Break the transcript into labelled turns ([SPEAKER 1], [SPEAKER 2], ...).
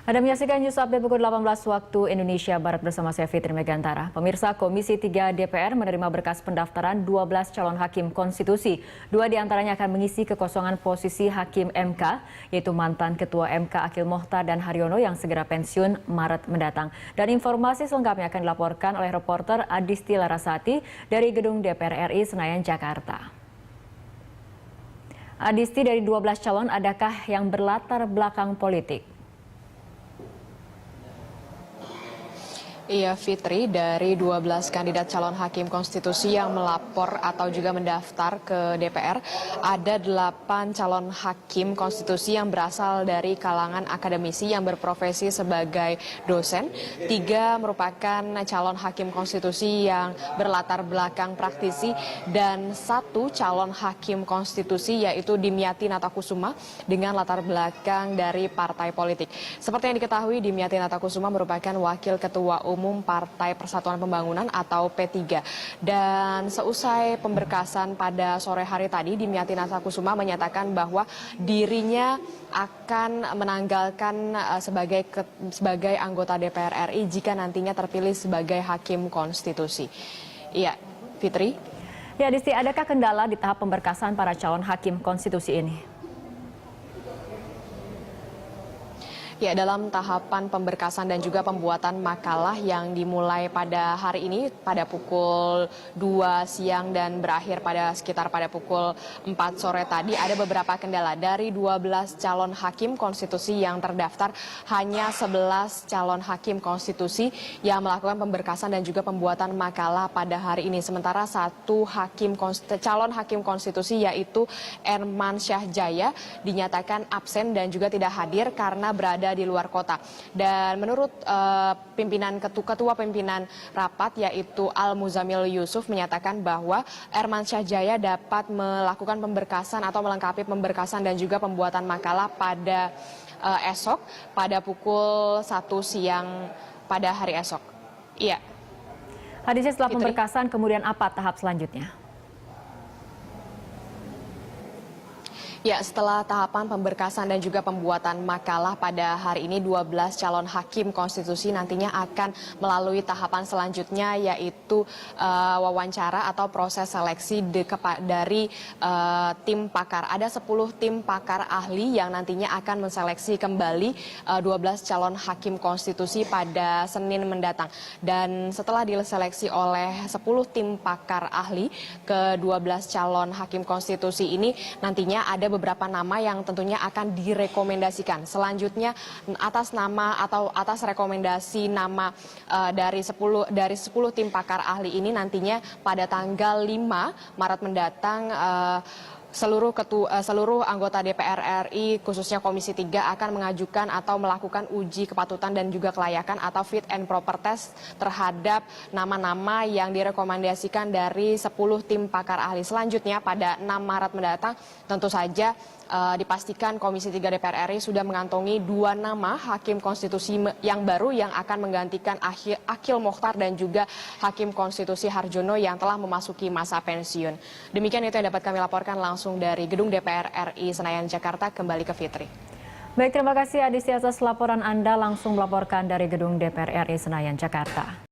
[SPEAKER 1] Anda menyaksikan News Update pukul 18 waktu Indonesia Barat bersama saya Fitri Megantara. Pemirsa, Komisi 3 DPR menerima berkas pendaftaran 12 calon hakim konstitusi. 2 diantaranya akan mengisi kekosongan posisi hakim MK, yaitu mantan Ketua MK Akil Mohtar dan Haryono yang segera pensiun Maret mendatang. Dan informasi selengkapnya akan dilaporkan oleh reporter Adisti Larasati dari Gedung DPR RI Senayan, Jakarta. Adisti, dari 12 calon, adakah yang berlatar belakang politik?
[SPEAKER 2] Iya Fitri, dari 12 kandidat calon hakim konstitusi yang melapor atau juga mendaftar ke DPR, ada 8 calon hakim konstitusi yang berasal dari kalangan akademisi yang berprofesi sebagai dosen, 3 merupakan calon hakim konstitusi yang berlatar belakang praktisi, dan 1 calon hakim konstitusi yaitu Dimyati Natakusuma dengan latar belakang dari partai politik. Seperti yang diketahui, Dimyati Natakusuma merupakan wakil ketua umum Partai Persatuan Pembangunan atau P3. Dan seusai pemberkasan pada sore hari tadi, Dimyati Natakusuma menyatakan bahwa dirinya akan menanggalkan sebagai anggota DPR RI jika nantinya terpilih sebagai hakim konstitusi. Iya, Fitri.
[SPEAKER 1] Ya, Disti, adakah kendala di tahap pemberkasan para calon hakim konstitusi ini?
[SPEAKER 2] Ya, dalam tahapan pemberkasan dan juga pembuatan makalah yang dimulai pada hari ini pada pukul 2 siang dan berakhir pada pukul 4 sore tadi, ada beberapa kendala. Dari 12 calon hakim konstitusi yang terdaftar, hanya 11 calon hakim konstitusi yang melakukan pemberkasan dan juga pembuatan makalah pada hari ini. Sementara 1 calon hakim konstitusi yaitu Erman Syahjaya dinyatakan absen dan juga tidak hadir karena berada di luar kota. Dan menurut ketua pimpinan rapat yaitu Al Muzamil Yusuf menyatakan bahwa Erman Syahjaya dapat melakukan pemberkasan atau melengkapi pemberkasan dan juga pembuatan makalah pada esok pada pukul 1 siang pada hari esok. Iya.
[SPEAKER 1] Hadisnya, setelah pemberkasan kemudian apa tahap selanjutnya?
[SPEAKER 2] Ya, setelah tahapan pemberkasan dan juga pembuatan makalah pada hari ini, 12 calon hakim konstitusi nantinya akan melalui tahapan selanjutnya, yaitu wawancara atau proses seleksi dari tim pakar. Ada 10 tim pakar ahli yang nantinya akan menseleksi kembali 12 calon hakim konstitusi pada Senin mendatang. Dan setelah diseleksi oleh 10 tim pakar ahli, ke 12 calon hakim konstitusi ini nantinya ada beberapa nama yang tentunya akan direkomendasikan. Selanjutnya atas rekomendasi nama dari 10 tim pakar ahli ini nantinya pada tanggal 5 Maret mendatang seluruh anggota DPR RI khususnya Komisi 3 akan mengajukan atau melakukan uji kepatutan dan juga kelayakan atau fit and proper test terhadap nama-nama yang direkomendasikan dari 10 tim pakar ahli. Selanjutnya pada 6 Maret mendatang tentu saja dipastikan Komisi 3 DPR RI sudah mengantongi 2 nama hakim konstitusi yang baru yang akan menggantikan Akil Mohtar dan juga hakim konstitusi Haryono yang telah memasuki masa pensiun. Demikian itu yang dapat kami laporkan langsung dari Gedung DPR RI Senayan, Jakarta. Kembali ke Fitri.
[SPEAKER 1] Baik, terima kasih Adisti atas laporan Anda langsung melaporkan dari Gedung DPR RI Senayan, Jakarta.